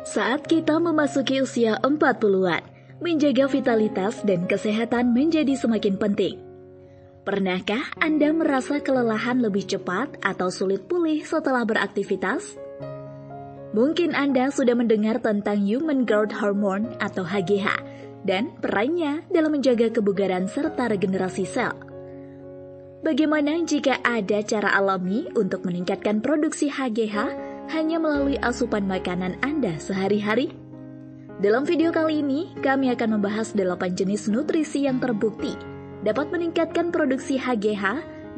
Saat kita memasuki usia 40-an, menjaga vitalitas dan kesehatan menjadi semakin penting. Pernahkah Anda merasa kelelahan lebih cepat atau sulit pulih setelah beraktivitas? Mungkin Anda sudah mendengar tentang Human Growth Hormone atau HGH dan perannya dalam menjaga kebugaran serta regenerasi sel. Bagaimana jika ada cara alami untuk meningkatkan produksi HGH hanya melalui asupan makanan Anda sehari-hari? Dalam video kali ini, kami akan membahas 8 jenis nutrisi yang terbukti dapat meningkatkan produksi HGH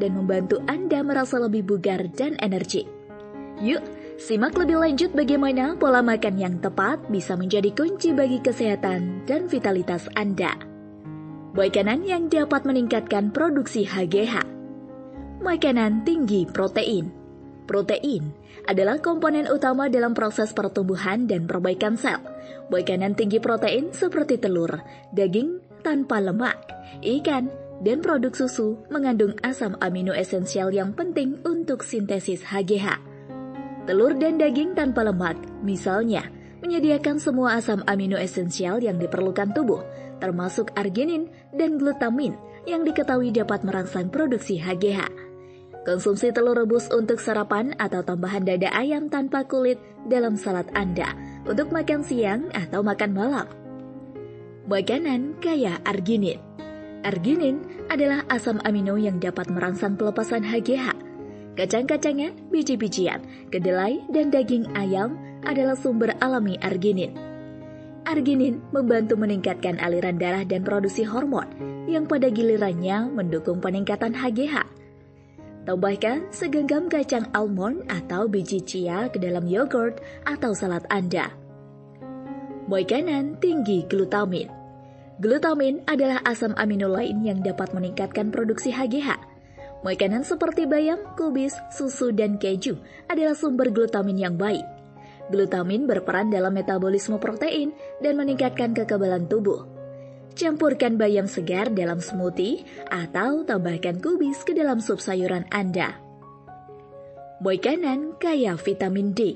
dan membantu Anda merasa lebih bugar dan energik. Yuk, simak lebih lanjut bagaimana pola makan yang tepat bisa menjadi kunci bagi kesehatan dan vitalitas Anda. Makanan yang dapat meningkatkan produksi HGH. Makanan tinggi protein. Protein adalah komponen utama dalam proses pertumbuhan dan perbaikan sel. Makanan tinggi protein seperti telur, daging tanpa lemak, ikan, dan produk susu mengandung asam amino esensial yang penting untuk sintesis HGH. Telur dan daging tanpa lemak, misalnya, menyediakan semua asam amino esensial yang diperlukan tubuh, termasuk arginin dan glutamin yang diketahui dapat merangsang produksi HGH. Konsumsi telur rebus untuk sarapan atau tambahan dada ayam tanpa kulit dalam salad Anda untuk makan siang atau makan malam. Makanan kaya arginin. Arginin adalah asam amino yang dapat merangsang pelepasan HGH. Kacang-kacangan, biji-bijian, kedelai, dan daging ayam adalah sumber alami arginin. Arginin membantu meningkatkan aliran darah dan produksi hormon yang pada gilirannya mendukung peningkatan HGH. Tambahkan segenggam kacang almond atau biji chia ke dalam yogurt atau salad Anda. Makanan tinggi glutamin. Glutamin adalah asam amino lain yang dapat meningkatkan produksi HGH. Makanan seperti bayam, kubis, susu, dan keju adalah sumber glutamin yang baik. Glutamin berperan dalam metabolisme protein dan meningkatkan kekebalan tubuh. Campurkan bayam segar dalam smoothie atau tambahkan kubis ke dalam sup sayuran Anda. Makanan kaya vitamin D.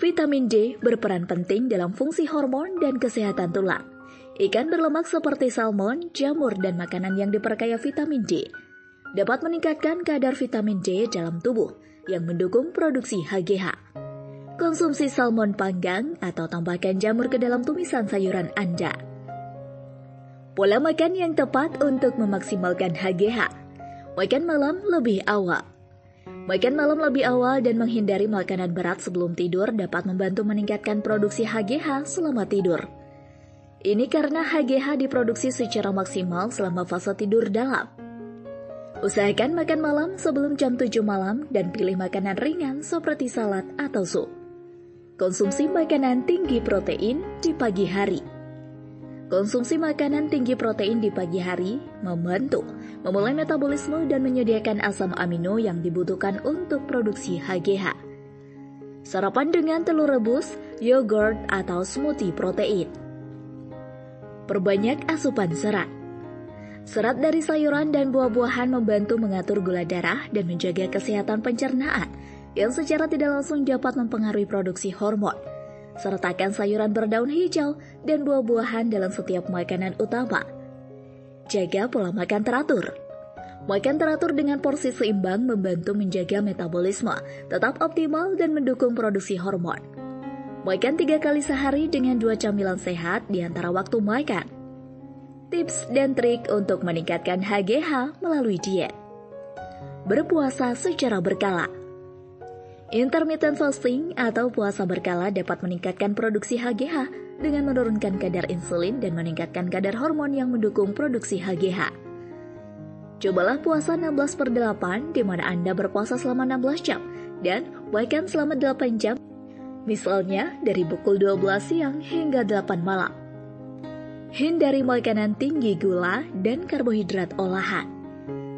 Vitamin D berperan penting dalam fungsi hormon dan kesehatan tulang. Ikan berlemak seperti salmon, jamur, dan makanan yang diperkaya vitamin D dapat meningkatkan kadar vitamin D dalam tubuh yang mendukung produksi HGH. Konsumsi salmon panggang atau tambahkan jamur ke dalam tumisan sayuran Anda. Pola makan yang tepat untuk memaksimalkan HGH. Makan malam lebih awal. Makan malam lebih awal dan menghindari makanan berat sebelum tidur dapat membantu meningkatkan produksi HGH selama tidur. Ini karena HGH diproduksi secara maksimal selama fase tidur dalam. Usahakan makan malam sebelum jam 7 malam dan pilih makanan ringan seperti salad atau sup. Konsumsi makanan tinggi protein di pagi hari. Konsumsi makanan tinggi protein di pagi hari membantu memulai metabolisme dan menyediakan asam amino yang dibutuhkan untuk produksi HGH. Sarapan dengan telur rebus, yogurt, atau smoothie protein. Perbanyak asupan serat. Serat dari sayuran dan buah-buahan membantu mengatur gula darah dan menjaga kesehatan pencernaan yang secara tidak langsung dapat mempengaruhi produksi hormon. Sertakan sayuran berdaun hijau dan buah-buahan dalam setiap makanan utama. Jaga pola makan teratur. Makan teratur dengan porsi seimbang membantu menjaga metabolisme tetap optimal dan mendukung produksi hormon. Makan 3 kali sehari dengan 2 camilan sehat di antara waktu makan. Tips dan trik untuk meningkatkan HGH melalui diet. Berpuasa secara berkala. Intermittent fasting atau puasa berkala dapat meningkatkan produksi HGH dengan menurunkan kadar insulin dan meningkatkan kadar hormon yang mendukung produksi HGH. Cobalah puasa 16/8 di mana Anda berpuasa selama 16 jam dan makan selama 8 jam, misalnya dari pukul 12 siang hingga 8 malam. Hindari makanan tinggi gula dan karbohidrat olahan.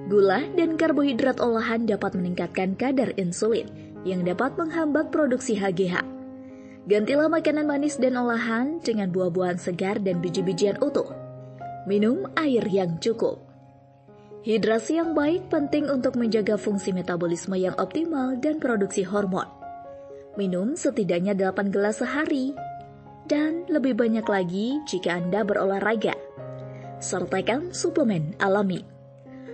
Gula dan karbohidrat olahan dapat meningkatkan kadar insulin yang dapat menghambat produksi HGH. Gantilah makanan manis dan olahan dengan buah-buahan segar dan biji-bijian utuh. Minum air yang cukup. Hidrasi yang baik penting untuk menjaga fungsi metabolisme yang optimal dan produksi hormon. Minum setidaknya 8 gelas sehari. dan lebih banyak lagi jika Anda berolahraga. Sertakan suplemen alami.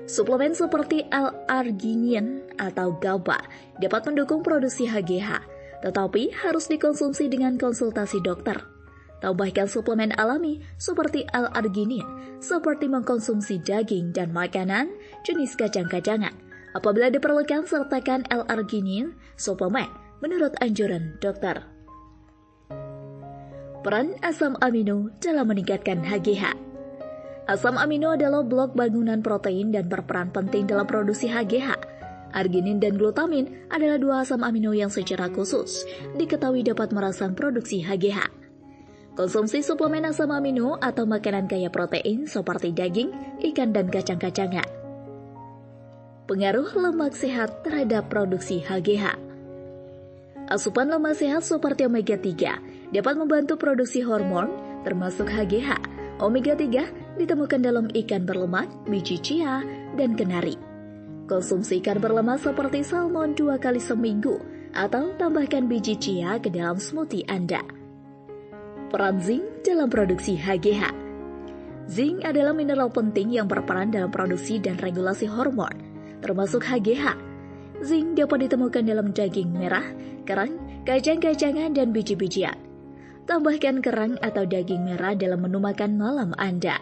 Suplemen seperti L-arginin atau GABA dapat mendukung produksi HGH, tetapi harus dikonsumsi dengan konsultasi dokter. Tambahkan suplemen alami seperti L-arginin seperti mengkonsumsi daging dan makanan jenis kacang-kacangan. Apabila diperlukan, sertakan L-arginin suplemen menurut anjuran dokter. Peran asam amino dalam meningkatkan HGH. Asam amino adalah blok bangunan protein dan berperan penting dalam produksi HGH. Arginin dan glutamin adalah dua asam amino yang secara khusus diketahui dapat merangsang produksi HGH. Konsumsi suplemen asam amino atau makanan kaya protein seperti daging, ikan, dan kacang-kacangan. Pengaruh lemak sehat terhadap produksi HGH. Asupan lemak sehat seperti omega 3 dapat membantu produksi hormon termasuk HGH. Omega 3 ditemukan dalam ikan berlemak, biji chia, dan kenari. Konsumsi ikan berlemak seperti salmon 2 kali seminggu atau tambahkan biji chia ke dalam smoothie Anda. Peran zinc dalam produksi HGH. Zinc adalah mineral penting yang berperan dalam produksi dan regulasi hormon, termasuk HGH. Zinc dapat ditemukan dalam daging merah, kerang, kacang-kacangan, dan biji-bijian. Tambahkan kerang atau daging merah dalam menu makan malam Anda.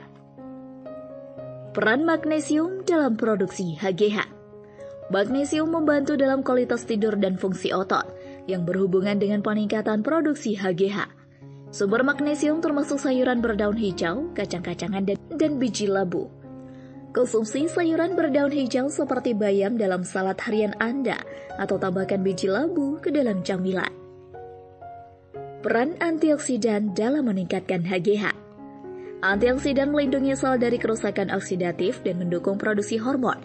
Peran magnesium dalam produksi HGH. Magnesium membantu dalam kualitas tidur dan fungsi otot yang berhubungan dengan peningkatan produksi HGH. Sumber magnesium termasuk sayuran berdaun hijau, kacang-kacangan, dan biji labu. Konsumsi sayuran berdaun hijau seperti bayam dalam salad harian Anda atau tambahkan biji labu ke dalam camilan. Peran antioksidan dalam meningkatkan HGH. Antioksidan melindungi sel dari kerusakan oksidatif dan mendukung produksi hormon.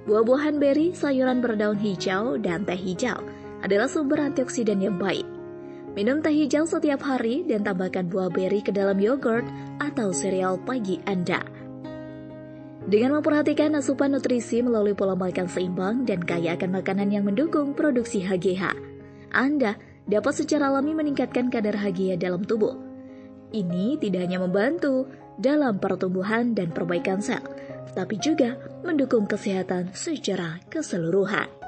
Buah-buahan beri, sayuran berdaun hijau, dan teh hijau adalah sumber antioksidan yang baik. Minum teh hijau setiap hari dan tambahkan buah beri ke dalam yogurt atau sereal pagi Anda. Dengan memperhatikan asupan nutrisi melalui pola makan seimbang dan kaya akan makanan yang mendukung produksi HGH, Anda dapat secara alami meningkatkan kadar HGH dalam tubuh. Ini tidak hanya membantu dalam pertumbuhan dan perbaikan sel, tetapi juga mendukung kesehatan secara keseluruhan.